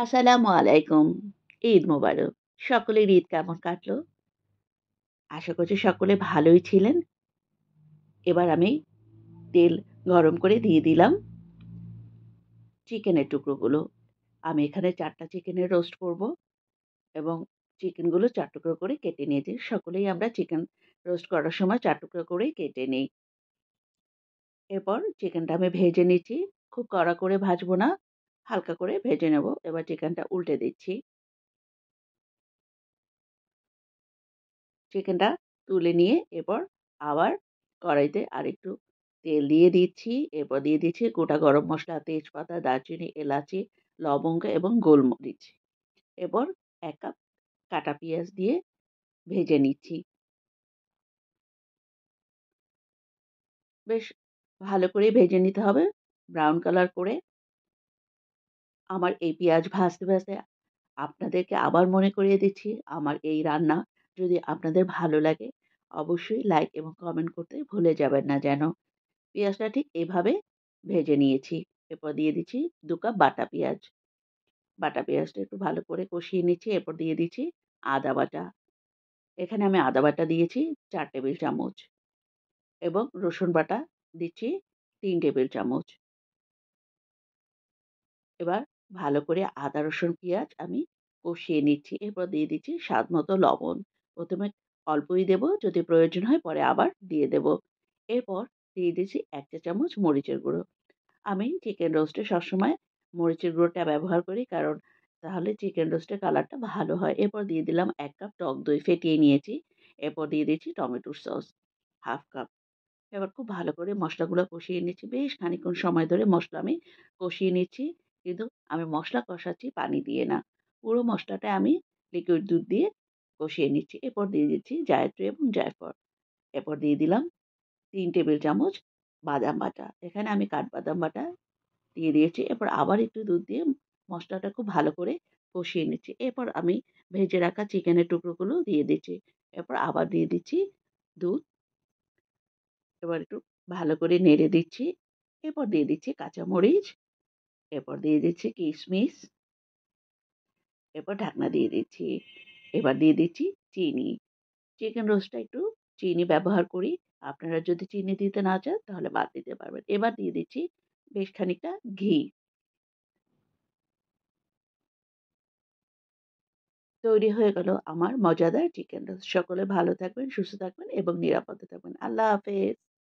আসসালামু আলাইকুম। ঈদ মোবারক। সকলের ঈদ কেমন কাটলো? আশা করছি সকলে ভালোই ছিলেন। এবার আমি তেল গরম করে দিয়ে দিলাম চিকেনের টুকরোগুলো। আমি এখানে ৪ টা চিকেনের রোস্ট করব এবং চিকেনগুলো ৪ টুকরো করে কেটে নিয়েছি। সকলেই আমরা চিকেন রোস্ট করার সময় ৪ টুকরো করেই কেটে নেই। এরপর চিকেনটা আমি ভেজে নিচ্ছি। খুব কড়া করে ভাজবো না, হালকা করে ভেজে নেব। এবার চিকেনটা উল্টে দিচ্ছি। চিকেনটা তুলে নিয়ে এরপর আবার কড়াইতে আরেকটু তেল দিয়ে দিচ্ছি। এরপর দিয়ে দিচ্ছি গোটা গরম মসলা, তেজপাতা, দারচিনি, এলাচি, লবঙ্গ এবং গোলমরিচ। এরপর ১ কাপ কাটা পেঁয়াজ দিয়ে ভেজে নিচ্ছি। বেশ ভালো করে ভেজে নিতে হবে ব্রাউন কালার করে। আমার এই পেঁয়াজ ভাজতে, ভাজতে আপনাদেরকে আবার মনে করিয়ে দিচ্ছি, আমার এই রান্না যদি আপনাদের ভালো লাগে অবশ্যই লাইক এবং কমেন্ট করতে ভুলে যাবেন না যেন। পেঁয়াজটা ঠিক এভাবে ভেজে নিয়েছি। এরপর দিয়ে দিচ্ছি ২ কাপ বাটা পেঁয়াজ। বাটা পেঁয়াজটা একটু ভালো করে কষিয়ে নিচ্ছি। এরপর দিয়ে দিচ্ছি আদা বাটা। এখানে আমি আদা বাটা দিয়েছি ৪ টেবিল চামচ এবং রসুন বাটা দিচ্ছি ৩ টেবিল চামচ। এবার ভালো করে আদা, রসুন, পেঁয়াজ আমি কষিয়ে নিচ্ছি। এরপর দিয়ে দিচ্ছি স্বাদমতো লবণ। ১ম এ অল্পই দেব, যদি প্রয়োজন হয় পরে আবার দিয়ে দেব। এরপর দিয়ে দিচ্ছি ১ চা চামচ মরিচের গুঁড়ো। আমি চিকেন রোস্টে সবসময় মরিচের গুঁড়োটা ব্যবহার করি, কারণ তাহলে চিকেন রোস্টের কালারটা ভালো হয়। এরপর দিয়ে দিলাম ১ কাপ টক দই ফেটিয়ে নিয়েছি। এরপর দিয়ে দিচ্ছি টমেটোর সস ১/২ কাপ। এবার খুব ভালো করে মসলাগুলো কষিয়ে নিচ্ছি। বেশ খানিকক্ষণ সময় ধরে মসলা আমি কষিয়ে নিচ্ছি। কিন্তু আমি মসলা কষাচ্ছি পানি দিয়ে না। পুরো মসলাটা আমি লিকুইড দুধ দিয়ে কষিয়ে নিচ্ছি। এরপর দিয়ে দিচ্ছি জায়ত্রী এবং জায়ফল। এরপর দিয়ে দিলাম ৩ টেবিল চামচ বাদাম বাটা। এখানে আমি কাঠবাদাম বাটা দিয়ে দিয়েছি। এরপর আবার একটু দুধ দিয়ে মসলাটা খুব ভালো করে কষিয়ে নিচ্ছি। এরপর আমি ভেজে রাখা চিকেনের টুকরোগুলো দিয়ে দিচ্ছি। এরপর আবার দিয়ে দিচ্ছি দুধ। এবার একটু ভালো করে নেড়ে দিচ্ছি। এরপর দিয়ে দিচ্ছি কাঁচামরিচ। এরপর দিয়ে দিচ্ছি কিশমিশ। এরপর ঢাকনা দিয়ে দিচ্ছি। এবার দিয়ে দিচ্ছি চিনি। চিকেন রোস্টে একটু চিনি ব্যবহার করি। আপনারা যদি চিনি দিতে না চান তাহলে বাদ দিতে পারবেন। এবার দিয়ে দিচ্ছি বেশ খানিকটা ঘি। তৈরি হয়ে গেল আমার মজাদার চিকেন রোস্ট। সকলে ভালো থাকবেন, সুস্থ থাকবেন এবং নিরাপদে থাকবেন। আল্লাহ হাফেজ।